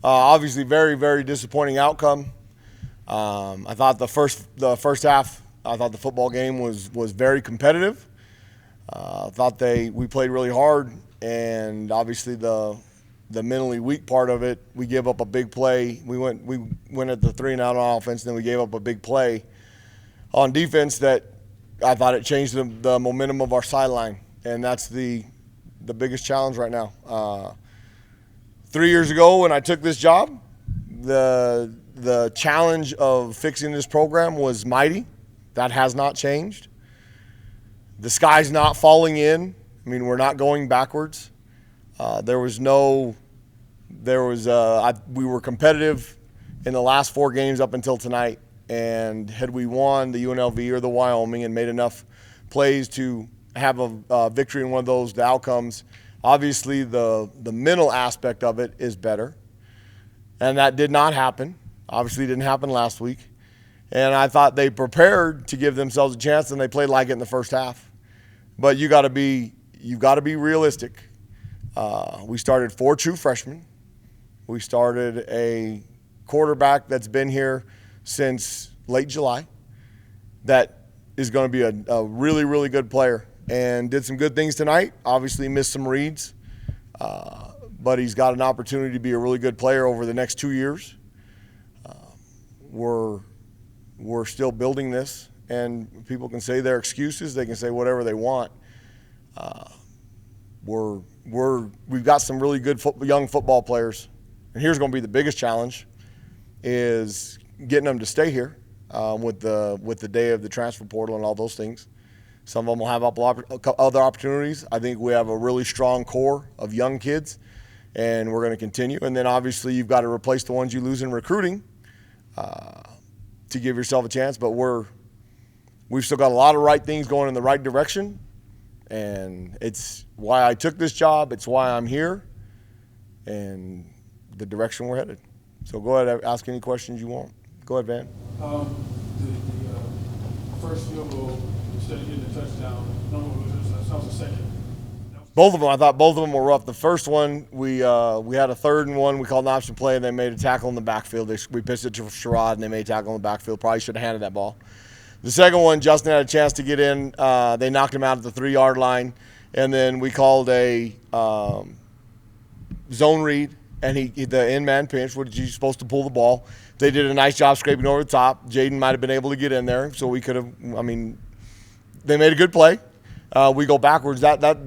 Obviously, very, very disappointing outcome. I thought the first half, I thought the football game was very competitive. I thought we played really hard, and obviously the mentally weak part of it, we gave up a big play. We went at the 3-and-out on offense, and then we gave up a big play on defense that I thought it changed the momentum of our sideline, and that's the biggest challenge right now. 3 years ago when I took this job, the challenge of fixing this program was mighty. That has not changed. The sky's not falling in. I mean, we're not going backwards. We were competitive in the last 4 games up until tonight, and had we won the UNLV or the Wyoming and made enough plays to have a victory in one of those, the outcomes, obviously the mental aspect of it is better, and that did not happen. Obviously didn't happen last week, and I thought they prepared to give themselves a chance, and they played like it in the first half. But you've got to be realistic. We started 4 true freshmen. We started a quarterback that's been here since late July that is going to be a really, really good player and did some good things tonight. Obviously missed some reads, but he's got an opportunity to be a really good player over the next 2 years. We're still building this, and people can say their excuses. They can say whatever they want. We've got some really good young football players, and here's going to be the biggest challenge: is getting them to stay here with the day of the transfer portal and all those things. Some of them will have other opportunities. I think we have a really strong core of young kids, and we're going to continue. And then obviously you've got to replace the ones you lose in recruiting to give yourself a chance. But we've still got a lot of right things going in the right direction, and it's why I took this job. It's why I'm here, and the direction we're headed. So go ahead, ask any questions you want. Go ahead, Van. The first field goal, instead of getting the touchdown, that was the second. Both of them, I thought both of them were rough. The first one, we had a 3rd and 1. We called an option play, and they made a tackle in the backfield. We pitched it to Sherrod, and they made a tackle in the backfield. Probably should have handed that ball. The second one, Justin had a chance to get in. They knocked him out at the 3-yard line, and then we called a zone read, and the in-man pinch, which he's supposed to pull the ball. They did a nice job scraping over the top. Jaden might have been able to get in there, so we could have – they made a good play. We go backwards. That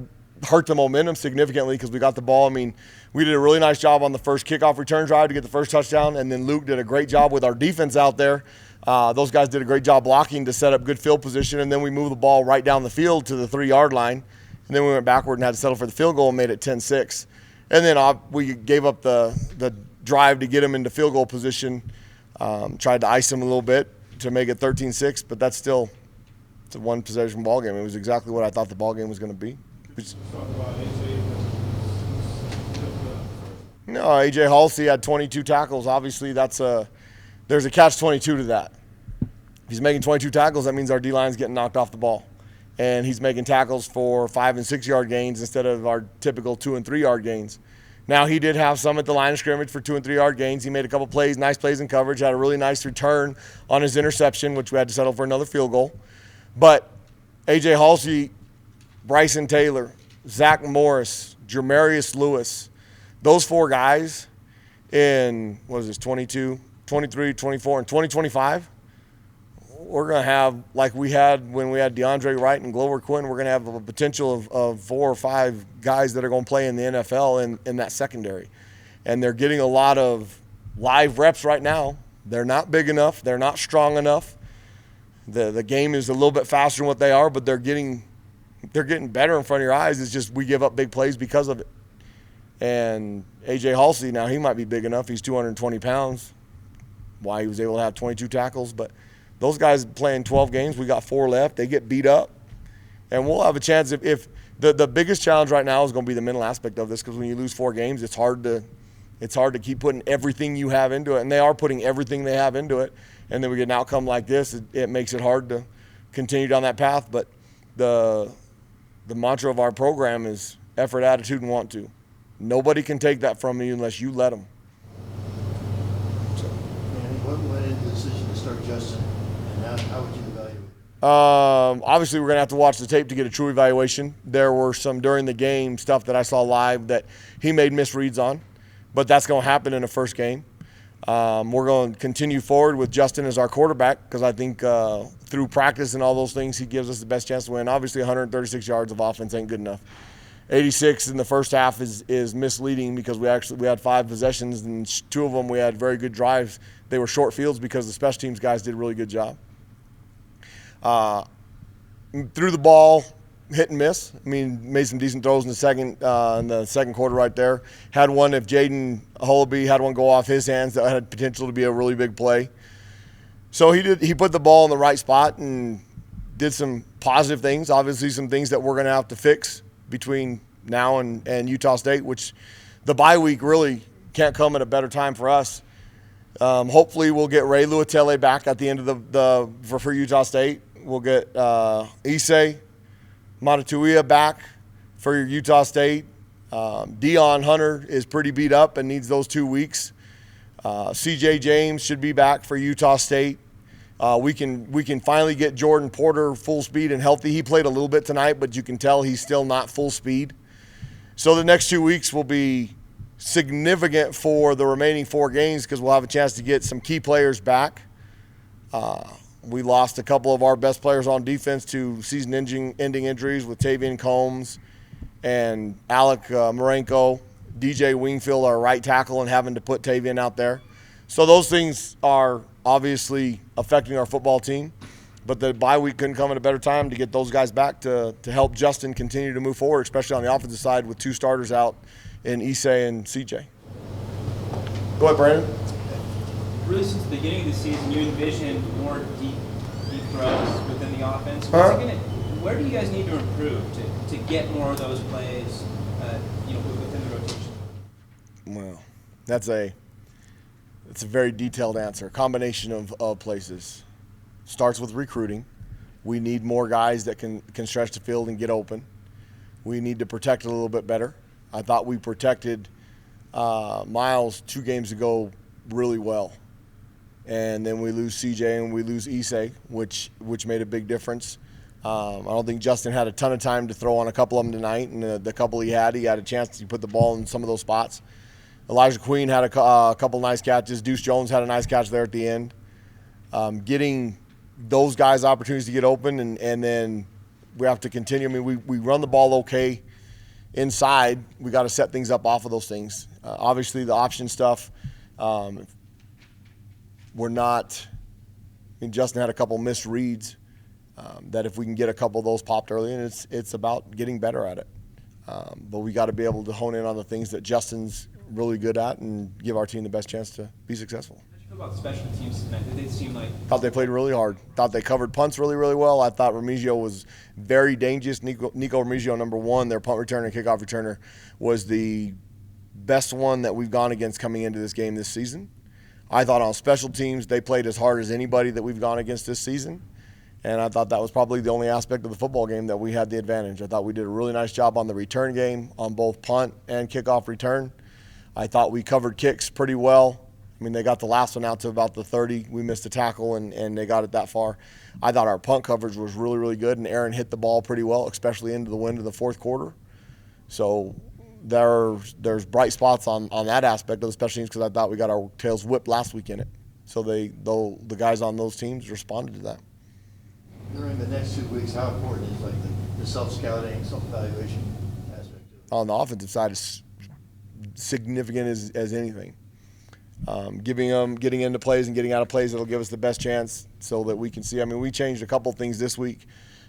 hurt the momentum significantly because we got the ball. We did a really nice job on the first kickoff return drive to get the first touchdown, and then Luke did a great job with our defense out there. Those guys did a great job blocking to set up good field position, and then we moved the ball right down the field to the 3-yard line, and then we went backward and had to settle for the field goal and made it 10-6. And then we gave up the drive to get him into field goal position, tried to ice him a little bit to make it 13-6, but that's still it's a one-possession ball game. It was exactly what I thought the ball game was going to be. No, A.J. Halsey had 22 tackles. Obviously, there's a catch-22 to that. If he's making 22 tackles, that means our D-line's getting knocked off the ball. And he's making tackles for 5- and 6-yard gains instead of our typical 2- and 3-yard gains. Now, he did have some at the line of scrimmage for 2- and 3-yard gains. He made a couple plays, nice plays in coverage, had a really nice return on his interception, which we had to settle for another field goal. But A.J. Halsey, Bryson Taylor, Zach Morris, Jermarius Lewis, those 4 guys in, 22, 23, 24, and 2025, we're going to have, like we had when we had DeAndre Wright and Glover Quinn, we're going to have a potential of 4 or 5 guys that are going to play in the NFL in that secondary. And they're getting a lot of live reps right now. They're not big enough. They're not strong enough. The game is a little bit faster than what they are, but they're getting better in front of your eyes. It's just we give up big plays because of it. And A.J. Halsey, now he might be big enough. He's 220 pounds. Why he was able to have 22 tackles. But those guys playing 12 games, we got 4 left. They get beat up. And we'll have a chance if the biggest challenge right now is going to be the mental aspect of this, because when you lose 4 games, it's hard to keep putting everything you have into it. And they are putting everything they have into it. And then we get an outcome like this. It makes it hard to continue down that path. But the mantra of our program is effort, attitude, and want to. Nobody can take that from you unless you let them. What went into the decision to start Justin, and how would you evaluate? Obviously, we're going to have to watch the tape to get a true evaluation. There were some during the game stuff that I saw live that he made misreads on, but that's going to happen in the first game. We're going to continue forward with Justin as our quarterback because I think through practice and all those things, he gives us the best chance to win. Obviously, 136 yards of offense ain't good enough. 86 in the first half is misleading because we had 5 possessions and 2 of them we had very good drives. They were short fields because the special teams guys did a really good job. Threw the ball, hit and miss. I mean, made some decent throws in the second quarter right there. Had one, if Jaden Holoby had one go off his hands, that had potential to be a really big play. So he put the ball in the right spot and did some positive things. Obviously, some things that we're going to have to fix between now and Utah State, which the bye week really can't come at a better time for us. Hopefully, we'll get Ray Luatele back at the end of for Utah State. We'll get Issei Matatuia back for Utah State. Dion Hunter is pretty beat up and needs those 2 weeks. CJ James should be back for Utah State. We can finally get Jordan Porter full speed and healthy. He played a little bit tonight, but you can tell he's still not full speed. So the next 2 weeks will be significant for the remaining 4 games because we'll have a chance to get some key players back. We lost a couple of our best players on defense to season-ending injuries with Tavian Combs and Alec Marenko, DJ Wingfield, our right tackle, and having to put Tavian out there. So those things are obviously affecting our football team, but the bye week couldn't come at a better time to get those guys back to help Justin continue to move forward, especially on the offensive side with 2 starters out in Issei and CJ. Go ahead, Brandon. Really, since the beginning of the season, you envisioned more deep throws within the offense. Where do you guys need to improve to get more of those plays, within the rotation? Well, that's a very detailed answer. A combination of places. Starts with recruiting. We need more guys that can stretch the field and get open. We need to protect a little bit better. I thought we protected Miles 2 games ago really well. And then we lose CJ and we lose Issei, which made a big difference. I don't think Justin had a ton of time to throw on a couple of them tonight, and the couple he had a chance to put the ball in some of those spots. Elijah Queen had a couple nice catches. Deuce Jones had a nice catch there at the end. Getting those guys opportunities to get open, and then we have to continue. I mean, we run the ball okay inside. We got to set things up off of those things. Obviously, the option stuff, we're not – I mean, Justin had a couple missed reads that if we can get a couple of those popped early, and it's about getting better at it. But we got to be able to hone in on the things that Justin's really good at and give our team the best chance to be successful. How did you feel about special teams tonight? Did they seem like – Thought they played really hard. Thought they covered punts really, really well. I thought Remigio was very dangerous. Nico Remigio, number 1, their punt returner and kickoff returner, was the best one that we've gone against coming into this game this season. I thought on special teams they played as hard as anybody that we've gone against this season. And I thought that was probably the only aspect of the football game that we had the advantage. I thought we did a really nice job on the return game on both punt and kickoff return. I thought we covered kicks pretty well. I mean, they got the last one out to about the 30. We missed a tackle, and they got it that far. I thought our punt coverage was really, really good, and Aaron hit the ball pretty well, especially into the wind of the fourth quarter. So there's bright spots on that aspect of the special teams because I thought we got our tails whipped last week in it. So the guys on those teams responded to that. During the next 2 weeks, how important is like the self-scouting, self-evaluation aspect of it? On the offensive side, it's significant as anything. Getting into plays and getting out of plays that'll give us the best chance so that we can see. I mean, we changed a couple things this week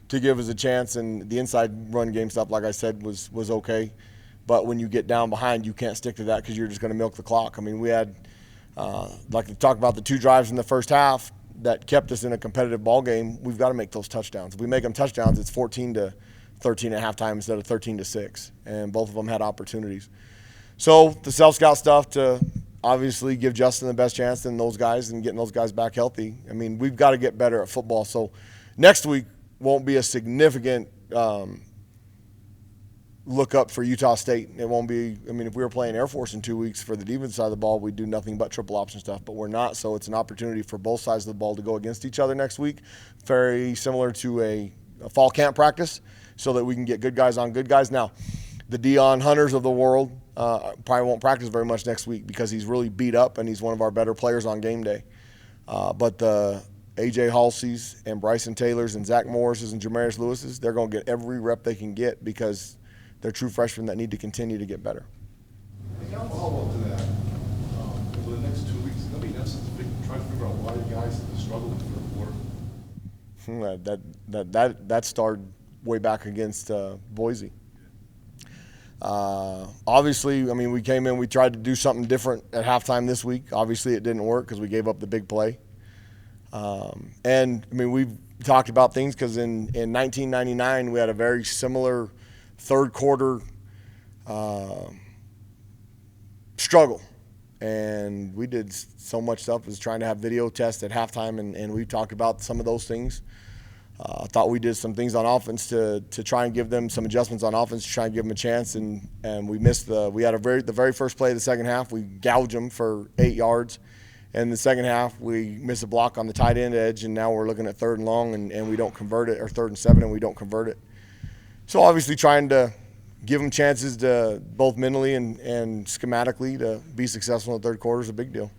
to give us a chance, and the inside run game stuff, like I said, was okay. But when you get down behind, you can't stick to that because you're just going to milk the clock. I mean, we had, like we talked about, the 2 drives in the first half that kept us in a competitive ball game. We've got to make those touchdowns. If we make them touchdowns, it's 14-13 at halftime instead of 13-6, and both of them had opportunities. So the self-scout stuff to obviously give Justin the best chance and those guys and getting those guys back healthy. I mean, we've got to get better at football. So next week won't be a significant look up for Utah State. It won't be, I mean, if we were playing Air Force in 2 weeks for the defense side of the ball, we'd do nothing but triple option stuff, but we're not. So it's an opportunity for both sides of the ball to go against each other next week. Very similar to a fall camp practice, so that we can get good guys on good guys. Now, the Dion Hunters of the world probably won't practice very much next week because he's really beat up and he's one of our better players on game day. But the A.J. Halseys and Bryson Taylors and Zach Morrises and Jamarius Lewises, they're going to get every rep they can get because they're true freshmen that need to continue to get better. Hey, I'll follow up to that. Over the next 2 weeks, it's going to be necessary to try to figure out why you guys struggled in the third quarter. That started way back against Boise. Obviously, I mean, we came in, we tried to do something different at halftime this week. Obviously, it didn't work because we gave up the big play. And, I mean, we've talked about things because in 1999, we had a very similar third quarter struggle. And we did so much stuff as trying to have video tests at halftime, and we talked about some of those things. I thought we did some things on offense to try and give them some adjustments on offense to try and give them a chance, and we missed we had the very first play of the second half. We gouged them for 8 yards. And in the second half, we missed a block on the tight end edge, and now we're looking at 3rd and long, and we don't convert it, or 3rd and 7, and we don't convert it. So obviously trying to give them chances to both mentally and schematically to be successful in the third quarter is a big deal.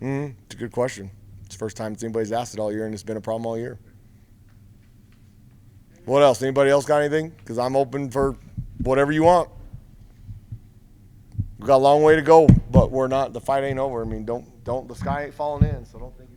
It's a good question. It's the first time anybody's asked it all year, and it's been a problem all year. What else? Anybody else got anything? Because I'm open for whatever you want. We've got a long way to go, but we're not. The fight ain't over. I mean, the sky ain't falling in, so don't think.